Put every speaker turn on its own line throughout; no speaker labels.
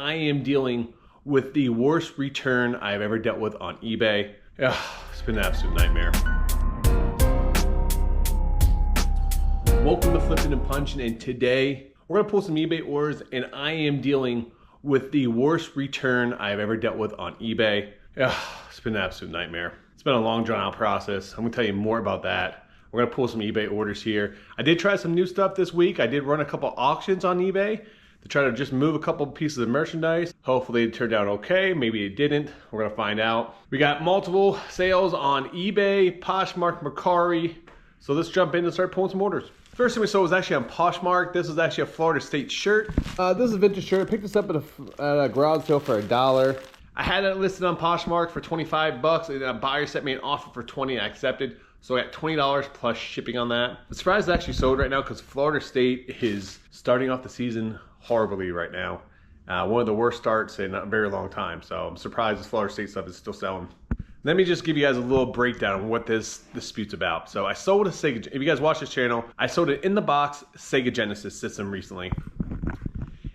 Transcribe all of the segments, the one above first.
I am dealing with the worst return I've ever dealt with on eBay. Ugh, it's been an absolute nightmare. Welcome to Flipping and Punching, and today we're gonna pull some eBay orders, and I am dealing with the worst return I've ever dealt with on eBay. Ugh, it's been an absolute nightmare. It's been a long, drawn out process. I'm gonna tell you more about that. We're gonna pull some eBay orders here. I did try some new stuff this week. I did run a couple auctions on eBay to try to just move a couple pieces of merchandise. Hopefully it turned out okay. Maybe it didn't. We're gonna find out. We got multiple sales on eBay, Poshmark, Mercari. So let's jump in and start pulling some orders. First thing we saw was actually on Poshmark. This is actually a Florida State shirt. This is a vintage shirt. I picked this up at a garage sale for $1. I had it listed on Poshmark for 25 bucks, and a buyer sent me an offer for 20. I accepted. So I got $20 plus shipping on that. I'm surprised it's actually sold right now because Florida State is starting off the season horribly right now. One of the worst starts in a very long time. So I'm surprised this Florida State stuff is still selling. Let me just give you guys a little breakdown of what this dispute's about. So I sold a Sega, if you guys watch this channel, I sold an in the box Sega Genesis system recently.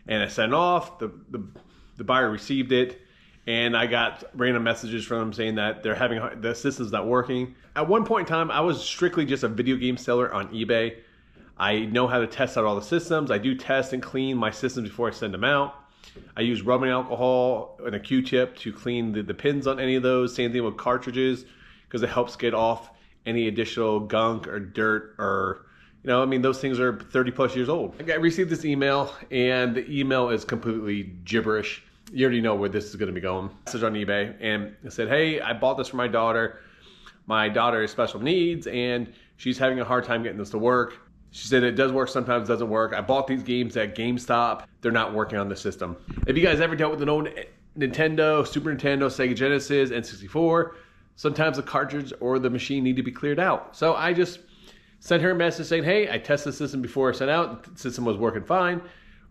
And I sent it off, the buyer received it, and I got random messages from them saying that the system's not working. At one point in time, I was strictly just a video game seller on eBay. I know how to test out all the systems. I do test and clean my systems before I send them out. I use rubbing alcohol and a Q-tip to clean the pins on any of those. Same thing with cartridges, because it helps get off any additional gunk or dirt or, you know, I mean, those things are 30 plus years old. I received this email, and the email is completely gibberish. You already know where this is going to be going. Message on eBay, and it said, hey, I bought this for my daughter. My daughter has special needs, and she's having a hard time getting this to work. She said it does work, sometimes doesn't work. I bought these games at GameStop. They're not working on the system. If you guys ever dealt with an old Nintendo, Super Nintendo, Sega Genesis, N64, sometimes the cartridge or the machine need to be cleared out. So I just sent her a message saying, hey, I tested the system before I sent out. The system was working fine.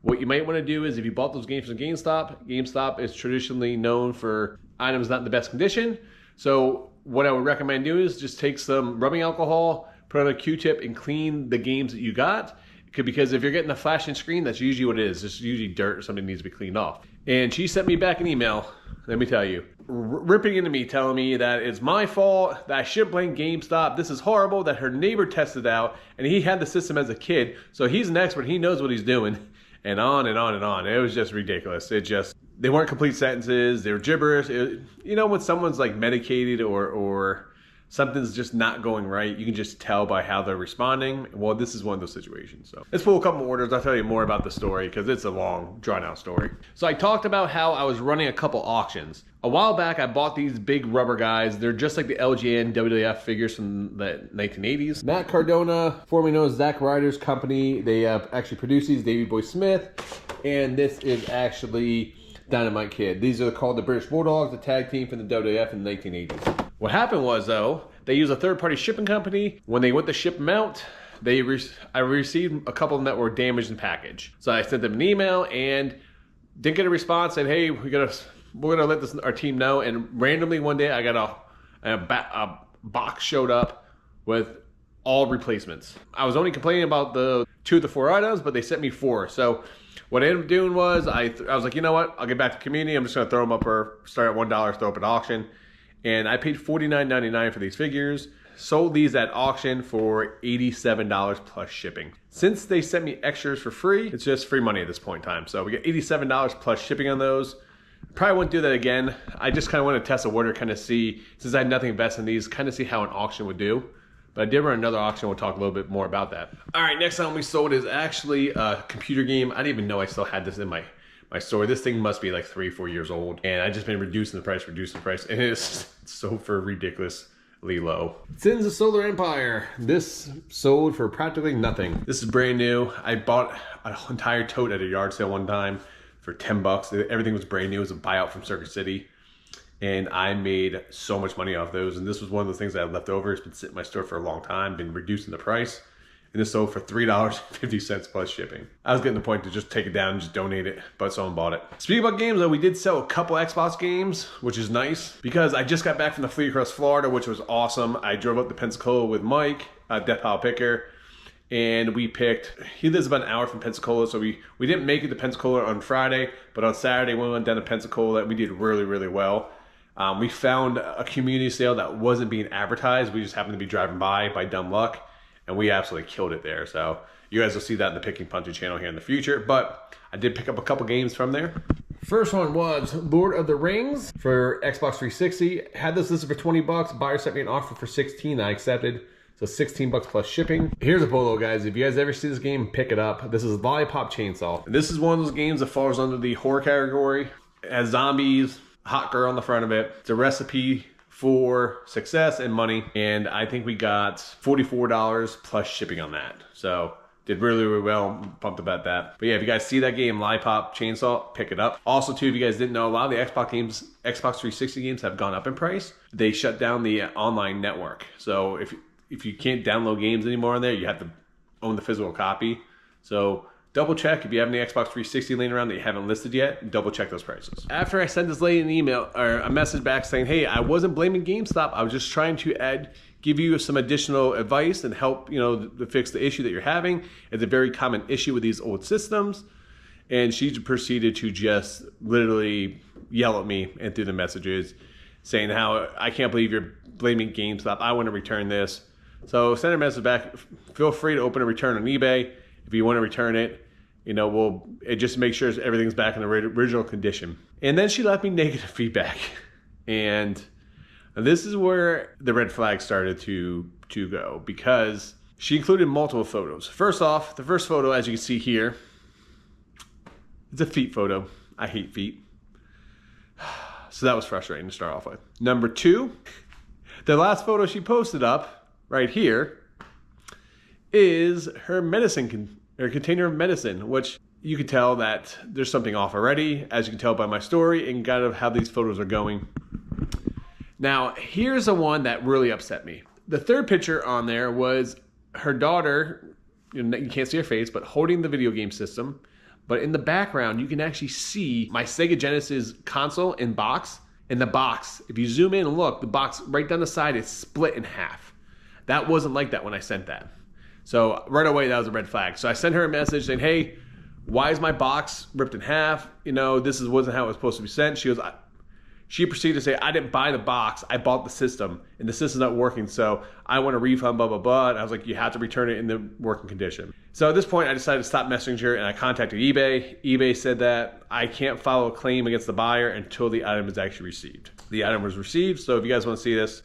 What you might want to do is if you bought those games from GameStop is traditionally known for items not in the best condition. So what I would recommend doing is just take some rubbing alcohol, put on a Q-tip, and clean the games that you got. Because if you're getting a flashing screen, that's usually what it is. It's usually dirt or something needs to be cleaned off. And she sent me back an email, let me tell you, ripping into me, telling me that it's my fault, that I shouldn't blame GameStop, this is horrible, that her neighbor tested out, and he had the system as a kid, so he's an expert, he knows what he's doing. And on and on and on. It was just ridiculous. They weren't complete sentences. They were gibberish. You know, when someone's like medicated or something's just not going right, you can just tell by how they're responding. Well, this is one of those situations. So let's pull a couple orders. I'll tell you more about the story because it's a long, drawn out story. So I talked about how I was running a couple auctions. A while back, I bought these big rubber guys. They're just like the LJN WWF figures from the 1980s. Matt Cardona, formerly known as Zack Ryder's company, they actually produce these, Davey Boy Smith, and this is actually Dynamite Kid. These are called the British Bulldogs, the tag team from the WWF in the 1980s. What happened was, though, they used a third-party shipping company. When they went to ship them out, I received a couple of them that were damaged in package. So I sent them an email and didn't get a response saying, hey, we're gonna let our team know. And randomly one day I got a box showed up with all replacements. I was only complaining about the 2 of the 4 items, but they sent me 4. So what I ended up doing was I was like, you know what? I'll get back to the community. I'm just gonna throw them up or start at $1, throw up at auction. And I paid $49.99 for these figures. Sold these at auction for $87 plus shipping. Since they sent me extras for free, it's just free money at this point in time. So we get $87 plus shipping on those. Probably wouldn't do that again. I just kind of want to test the water, kind of see, since I had nothing invested in these, kind of see how an auction would do. But I did run another auction. We'll talk a little bit more about that. All right, next time we sold is actually a computer game. I didn't even know I still had this in my store. This thing must be like 3 or 4 years old. And I just been reducing the price. And it's sold for ridiculously low. Sins of Solar Empire. This sold for practically nothing. This is brand new. I bought an entire tote at a yard sale one time for 10 bucks. Everything was brand new. It was a buyout from Circuit City. And I made so much money off those. And this was one of the things that I left over. It's been sitting in my store for a long time, been reducing the price. And this sold for $3.50 plus shipping. I was getting the point to just take it down and just donate it, but someone bought it. Speaking about games though, we did sell a couple Xbox games, which is nice because I just got back from the fleet across Florida, which was awesome. I drove up to Pensacola with Mike, Death Pile Picker, and we picked, he lives about an hour from Pensacola, so we didn't make it to Pensacola on Friday, but on Saturday when we went down to Pensacola, we did really, really well. We found a community sale that wasn't being advertised. We just happened to be driving by dumb luck, and we absolutely killed it there. So you guys will see that in the Picking Punching channel here in the future, but I did pick up a couple games from there. First one was Lord of the Rings for Xbox 360. Had this listed for 20 bucks. Buyer sent me an offer for 16. I accepted. So 16 bucks plus shipping. Here's a bolo, guys. If you guys ever see this game, pick it up. This is Lollipop Chainsaw. And this is one of those games that falls under the horror category. It has zombies, hot girl on the front of it. It's a recipe for success and money. And I think we got $44 plus shipping on that. So did really, really well. Pumped about that. But yeah, if you guys see that game, Lollipop Chainsaw, pick it up. Also, too, if you guys didn't know, a lot of the Xbox 360 games have gone up in price. They shut down the online network. So if you can't download games anymore on there, you have to own the physical copy. So double check if you have any Xbox 360 laying around that you haven't listed yet, double check those prices. After I sent this lady an email or a message back saying, hey, I wasn't blaming GameStop. I was just trying to give you some additional advice and help, to fix the issue that you're having. It's a very common issue with these old systems. And she proceeded to just literally yell at me and through the messages saying how I can't believe you're blaming GameStop. I want to return this. So send her a message back. Feel free to open a return on eBay. If you want to return it, it just make sure everything's back in the original condition. And then she left me negative feedback. And this is where the red flag started to go, because she included multiple photos. First off, the first photo, as you can see here, it's a feet photo. I hate feet. So that was frustrating to start off with. Number two, the last photo she posted up right here is her container of medicine, which you can tell that there's something off already, as you can tell by my story and kind of how these photos are going. Now, here's the one that really upset me. The third picture on there was her daughter, you can't see her face, but holding the video game system. But in the background, you can actually see my Sega Genesis console and box. In the box, if you zoom in and look, the box right down the side is split in half. That wasn't like that when I sent that. So right away, that was a red flag. So I sent her a message saying, hey, why is my box ripped in half? This wasn't how it was supposed to be sent. She proceeded to say, I didn't buy the box. I bought the system, and the system's not working, so I want a refund, blah, blah, blah. And I was like, you have to return it in the working condition. So at this point, I decided to stop messaging her, and I contacted eBay. eBay said that I can't file a claim against the buyer until the item is actually received. The item was received, so if you guys want to see this,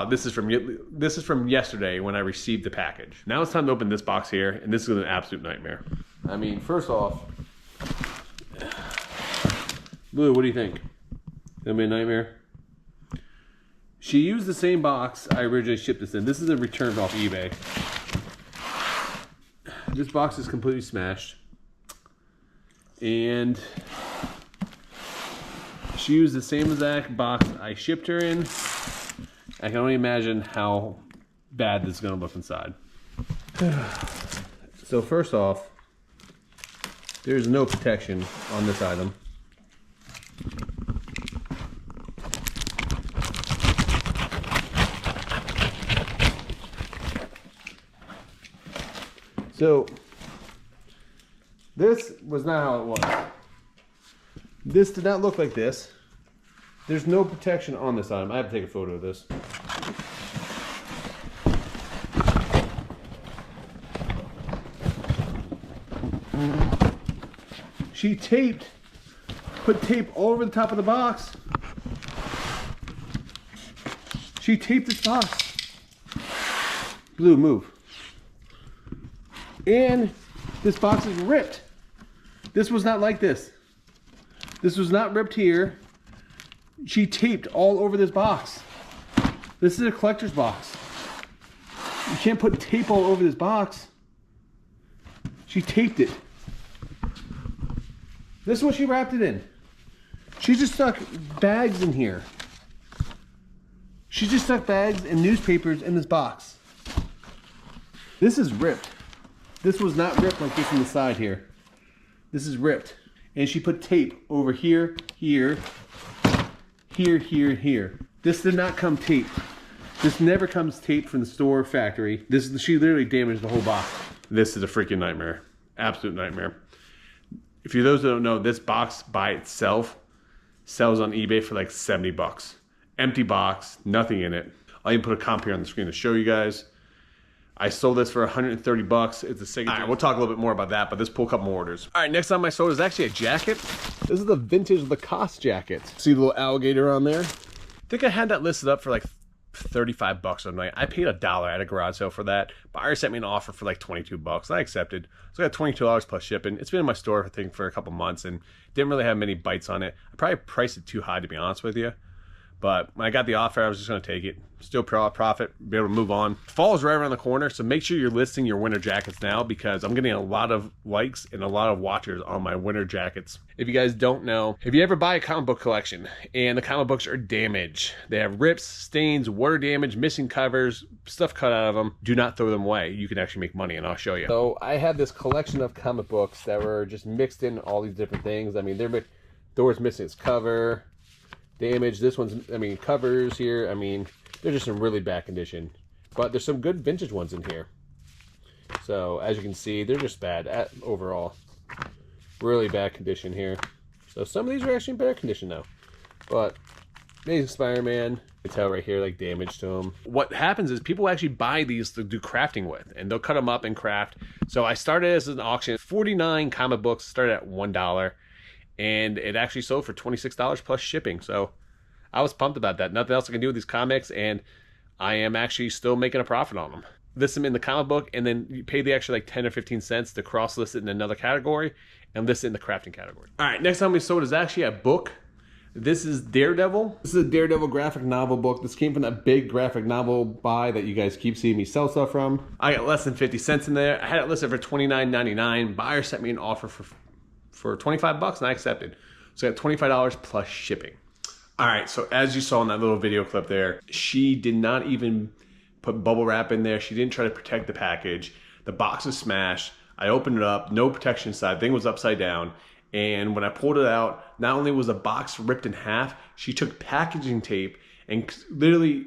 this is from yesterday when I received the package. Now it's time to open this box here, and this is an absolute nightmare. I mean, first off, Blue, what do you think? Gonna be a nightmare? She used the same box I originally shipped this in. This is a return off eBay. This box is completely smashed. And she used the same exact box I shipped her in. I can only imagine how bad this is gonna look inside. So first off, there's no protection on this item. So this was not how it was. This did not look like this. There's no protection on this item. I have to take a photo of this. She put tape all over the top of the box. She taped this box. Blue, move. And this box is ripped. This was not like this. This was not ripped here. She taped all over this box. This is a collector's box. You can't put tape all over this box. She taped it. This is what she wrapped it in. She just stuck bags in here. She just stuck bags and newspapers in this box. This is ripped. This was not ripped like this on the side here. This is ripped. And she put tape over here, here, here, here, here. This did not come taped. This never comes taped from the store factory. She literally damaged the whole box. This is a freaking nightmare. Absolute nightmare. If you those that don't know, this box by itself sells on eBay for like 70 bucks. Empty box, nothing in it. I'll even put a comp here on the screen to show you guys. I sold this for 130 bucks. It's a signature. All right, we'll talk a little bit more about that, but let's pull a couple more orders. All right, next time I sold is actually a jacket. This is the vintage Lacoste jacket. See the little alligator on there? I think I had that listed up for like 35 bucks on night. I paid $1 at a garage sale for that. Buyer sent me an offer for like 22 bucks. I accepted. So I got $22 plus shipping. It's been in my store, I think, for a couple months and didn't really have many bites on it. I probably priced it too high, to be honest with you. But when I got the offer, I was just going to take it. Still profit, be able to move on. Fall is right around the corner, so make sure you're listing your winter jackets now because I'm getting a lot of likes and a lot of watchers on my winter jackets. If you guys don't know, if you ever buy a comic book collection and the comic books are damaged, they have rips, stains, water damage, missing covers, stuff cut out of them, do not throw them away. You can actually make money, and I'll show you. So I have this collection of comic books that were just mixed in all these different things. I mean, Thor's missing its cover. Damage. This one's, I mean, covers here. I mean, they're just in really bad condition. But there's some good vintage ones in here. So, as you can see, they're just bad overall. Really bad condition here. So, some of these are actually in better condition, though. But, Amazing Spider-Man, you can tell right here, like, damage to them. What happens is people actually buy these to do crafting with. And they'll cut them up and craft. So, I started as an auction. 49 comic books started at $1. And it actually sold for $26 plus shipping. So I was pumped about that. Nothing else I can do with these comics, and I am actually still making a profit on them. List them in the comic book, and then you pay the extra like 10 or 15 cents to cross list it in another category and list it in the crafting category. All right, next time we sold is actually a book. This is Daredevil. This is a Daredevil graphic novel book. This came from that big graphic novel buy that you guys keep seeing me sell stuff from. I got less than 50 cents in there. I had it listed for $29.99. Buyer sent me an offer for 25 bucks and I accepted. So I got $25 plus shipping. All right, so as you saw in that little video clip there, she did not even put bubble wrap in there. She didn't try to protect the package. The box was smashed. I opened it up, no protection inside. The thing was upside down. And when I pulled it out, not only was the box ripped in half, she took packaging tape and literally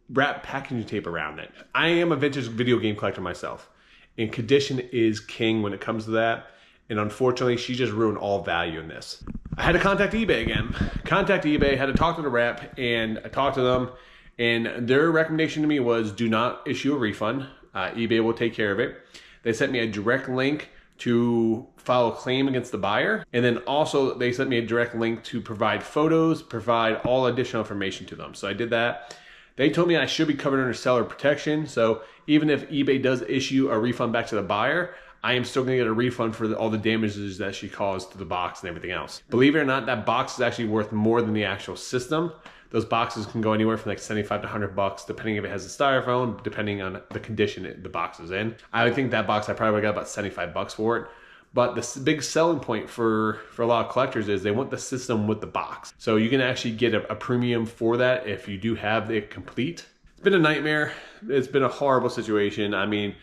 wrapped packaging tape around it. I am a vintage video game collector myself, and condition is king when it comes to that. And unfortunately, she just ruined all value in this. I had to contact eBay again. Contact eBay, had to talk to the rep, and I talked to them, and their recommendation to me was do not issue a refund. eBay will take care of it. They sent me a direct link to file a claim against the buyer, and then also they sent me a direct link to provide photos, provide all additional information to them. So I did that. They told me I should be covered under seller protection, so even if eBay does issue a refund back to the buyer, I am still going to get a refund for all the damages that she caused to the box and everything else. Believe it or not, that box is actually worth more than the actual system. Those boxes can go anywhere from like 75 to 100 bucks, depending if it has a styrofoam, depending on the condition the box is in. I would think that box I probably got about 75 bucks for it. But the big selling point for a lot of collectors is they want the system with the box. So you can actually get a premium for that if you do have it complete. It's been a nightmare. It's been a horrible situation. I mean,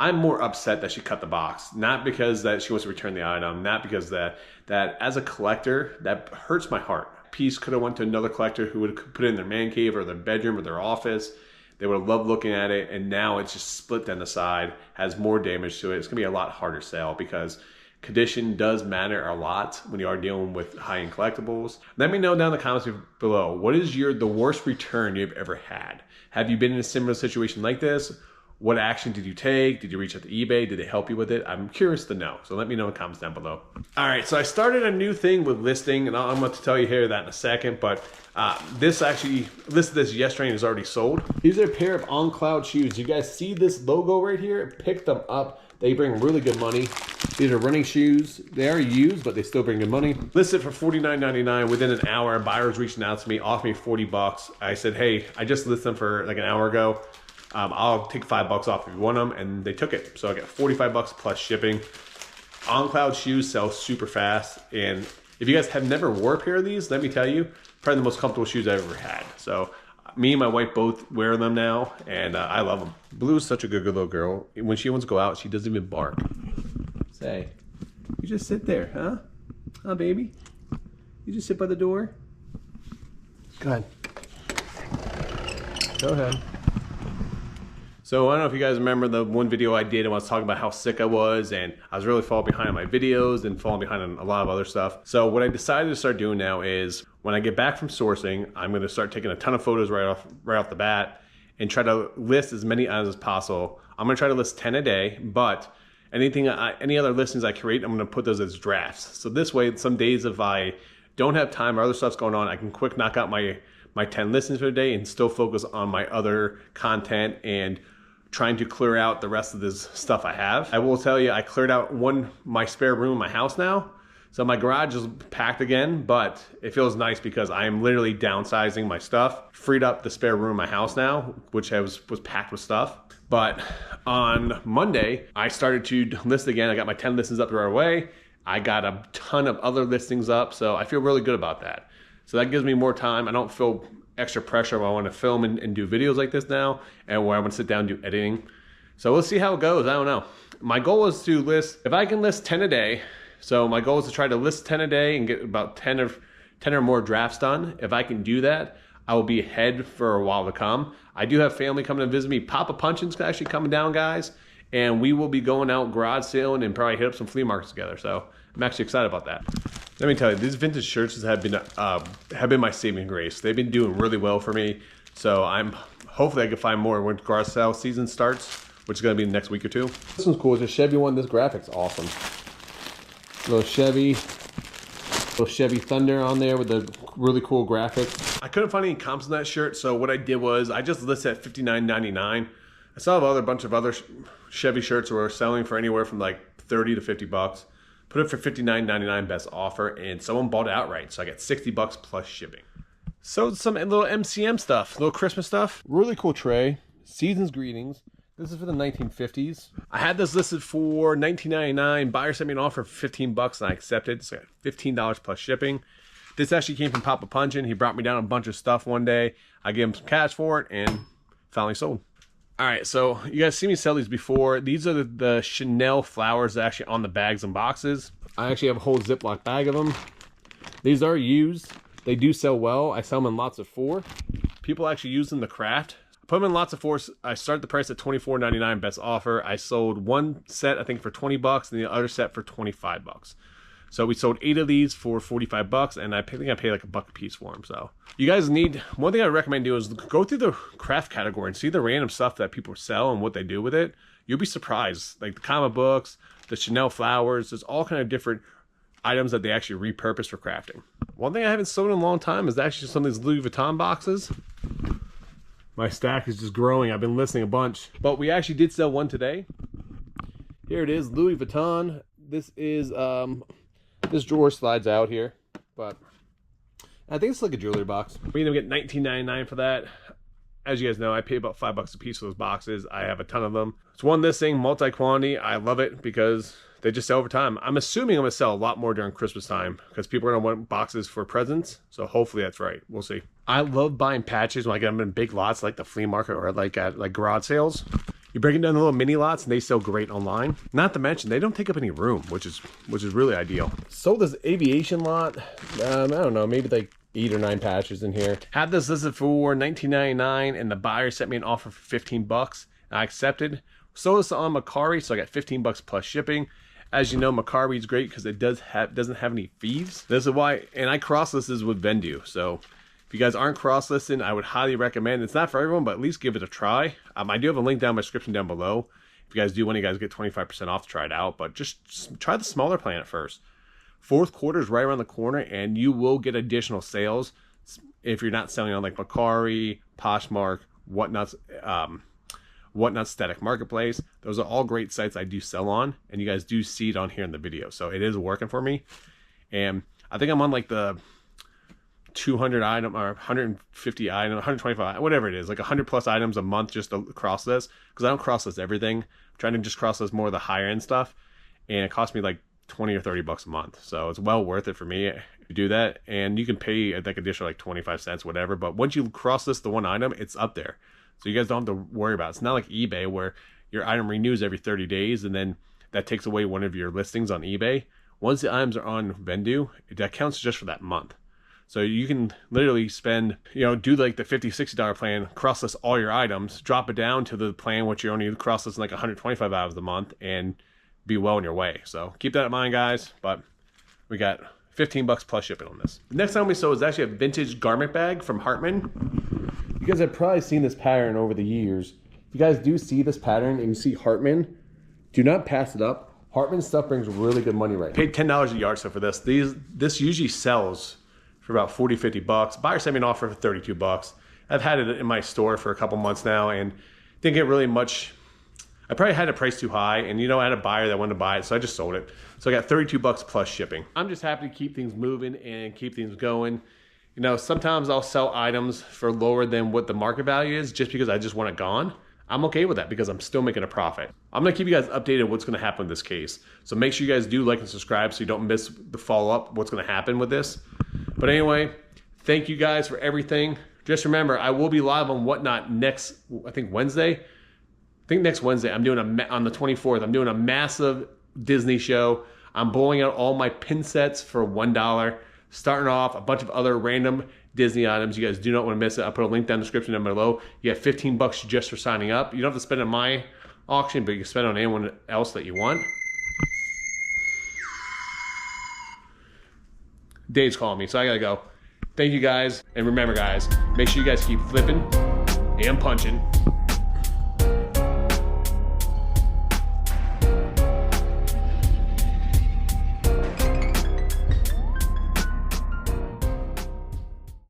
I'm more upset that she cut the box, not because that she wants to return the item, not because that as a collector, that hurts my heart. Piece could have went to another collector who would put it in their man cave or their bedroom or their office. They would have loved looking at it, and now it's just split down the side, has more damage to it. It's gonna be a lot harder sale because condition does matter a lot when you are dealing with high-end collectibles. Let me know down in the comments below, what is the worst return you've ever had? Have you been in a similar situation like this? What action did you take? Did you reach out to eBay? Did they help you with it? I'm curious to know. So let me know in the comments down below. All right, so I started a new thing with listing, and I'm going to tell you here that in a second, but this actually, listed this yesterday and is already sold. These are a pair of On Cloud shoes. You guys see this logo right here? Pick them up. They bring really good money. These are running shoes. They are used, but they still bring good money. Listed for $49.99. Within an hour, a buyer was reaching out to me, offered me 40 bucks. I said, hey, I just listed them for like an hour ago. I'll take $5 off if you want them, and they took it. So I got 45 bucks plus shipping. On Cloud shoes sell super fast, and if you guys have never wore a pair of these, let me tell you, probably the most comfortable shoes I've ever had. So me and my wife both wear them now, and I love them. Blue is such a good little girl. When she wants to go out, she doesn't even bark. Say, you just sit there, huh? Huh, baby? You just sit by the door? Go ahead. Go ahead. So I don't know if you guys remember the one video I did and I was talking about how sick I was and I was really falling behind on my videos and falling behind on a lot of other stuff. So what I decided to start doing now is when I get back from sourcing, I'm going to start taking a ton of photos right off the bat and try to list as many items as possible. I'm going to try to list 10 a day, but any other listings I create, I'm going to put those as drafts. So this way, some days if I don't have time or other stuff's going on, I can quick knock out my 10 listings for the day and still focus on my other content and trying to clear out the rest of this stuff I have. I will tell you, I cleared out my spare room in my house now. So my garage is packed again, but it feels nice because I am literally downsizing my stuff. Freed up the spare room in my house now, which was packed with stuff. But on Monday, I started to list again. I got my 10 listings up right away. I got a ton of other listings up, so I feel really good about that. So that gives me more time. I don't feel extra pressure when I want to film and do videos like this now, and where I want to sit down and do editing. So we'll see how it goes. I don't know. My goal is to list, if I can list 10 a day, so my goal is to try to list 10 a day and get about 10 or more drafts done. If I can do that, I will be ahead for a while to come. I do have family coming to visit me. PickingAndPunching's actually coming down, guys, and we will be going out garage sailing and probably hit up some flea markets together. So I'm actually excited about that. Let me tell you, these vintage shirts have been my saving grace. They've been doing really well for me. So hopefully I can find more when garage sale season starts, which is gonna be the next week or two. This one's cool, it's a Chevy one. This graphic's awesome. Little Chevy Thunder on there with a really cool graphic. I couldn't find any comps on that shirt, so what I did was I just listed at $59.99. I saw a bunch of other Chevy shirts were selling for anywhere from like 30 to 50 bucks. Put it for $59.99 best offer, and someone bought it outright, so I got 60 bucks plus shipping. So some little MCM stuff, little Christmas stuff. Really cool tray, season's greetings. This is for the 1950s. I had this listed for $19.99. Buyer sent me an offer for 15 bucks and I accepted, so I got $15 plus shipping. This actually came from PickingAndPunching. He brought me down a bunch of stuff one day. I gave him some cash for it and finally sold. All right, so you guys see me sell these before. These are the Chanel flowers that are actually on the bags and boxes. I actually have a whole Ziploc bag of them. These are used. They do sell well. I sell them in lots of 4. People actually use them to craft. I put them in lots of 4. I started the price at $24.99 best offer. I sold one set, I think, for 20 bucks and the other set for 25 bucks. So we sold 8 of these for 45 bucks, and I think I paid like $1 a piece for them. So you guys one thing I recommend doing is go through the craft category and see the random stuff that people sell and what they do with it. You'll be surprised. Like the comic books, the Chanel flowers, there's all kind of different items that they actually repurpose for crafting. One thing I haven't sold in a long time is actually some of these Louis Vuitton boxes. My stack is just growing. I've been listing a bunch, but we actually did sell one today. Here it is, Louis Vuitton. This is this drawer slides out here, but I think it's like a jewelry box. We ended up getting $19.99 for that. As you guys know, I pay about $5 a piece for those boxes. I have a ton of them. It's one listing, multi-quantity. I love it because they just sell over time. I'm assuming I'm gonna sell a lot more during Christmas time because people are gonna want boxes for presents. So hopefully that's right. We'll see. I love buying patches when I get them in big lots like the flea market or like at garage sales. You break it down to little mini lots and they sell great online. Not to mention they don't take up any room, which is really ideal. Sold this aviation lot. I don't know, maybe like 8 or 9 patches in here. Had this listed for $19.99 and the buyer sent me an offer for 15 bucks. I accepted. Sold this on Macari, so I got 15 bucks plus shipping. As you know, Macari is great because it doesn't have any fees. This is why, and I cross listed with Vendoo. So if you guys aren't cross-listing, I would highly recommend. It's not for everyone, but at least give it a try. I do have a link down in my description down below. If you guys do want, you guys get 25% off to try it out. But just try the smaller plan at first. Fourth quarter is right around the corner, and you will get additional sales if you're not selling on like Macari, Poshmark, Whatnot Static Marketplace. Those are all great sites I do sell on, and you guys do see it on here in the video. So it is working for me. And I think I'm on like the 200 item or 150 item, 125, whatever it is, like 100 plus items a month just to cross list, because I don't cross list everything. I'm trying to just cross list more of the higher end stuff, and it costs me like 20 or 30 bucks a month. So it's well worth it for me to do that. And you can pay like additional like 25 cents, whatever. But once you cross list the one item, it's up there. So you guys don't have to worry about it. It's not like eBay where your item renews every 30 days and then that takes away one of your listings on eBay. Once the items are on Vendoo, that counts just for that month. So you can literally spend, you know, do like the $50, $60 plan, cross list all your items, drop it down to the plan which you're only cross listing like 125 items a month, and be well on your way. So keep that in mind, guys. But we got 15 bucks plus shipping on this. The next item we sold is actually a vintage garment bag from Hartman. You guys have probably seen this pattern over the years. If you guys do see this pattern and you see Hartman, do not pass it up. Hartman stuff brings really good money right now. Paid $10 a yard sale for this. This usually sells for about 40, 50 bucks. Buyer sent me an offer for 32 bucks. I've had it in my store for a couple months now and didn't get really much. I probably had a price too high, and you know, I had a buyer that wanted to buy it, so I just sold it. So I got 32 bucks plus shipping. I'm just happy to keep things moving and keep things going. You know, sometimes I'll sell items for lower than what the market value is just because I just want it gone. I'm okay with that because I'm still making a profit. I'm gonna keep you guys updated what's gonna happen in this case. So make sure you guys do like and subscribe so you don't miss the follow-up, what's gonna happen with this. But anyway, thank you guys for everything. Just remember, I will be live on Whatnot next, I think Wednesday. I think next Wednesday, on the 24th, I'm doing a massive Disney show. I'm blowing out all my pin sets for $1. Starting off a bunch of other random Disney items. You guys do not want to miss it. I'll put a link down in the description down below. You get 15 bucks just for signing up. You don't have to spend on my auction, but you can spend on anyone else that you want. Dave's calling me, so I gotta go. Thank you guys, and remember guys, make sure you guys keep flipping and punching.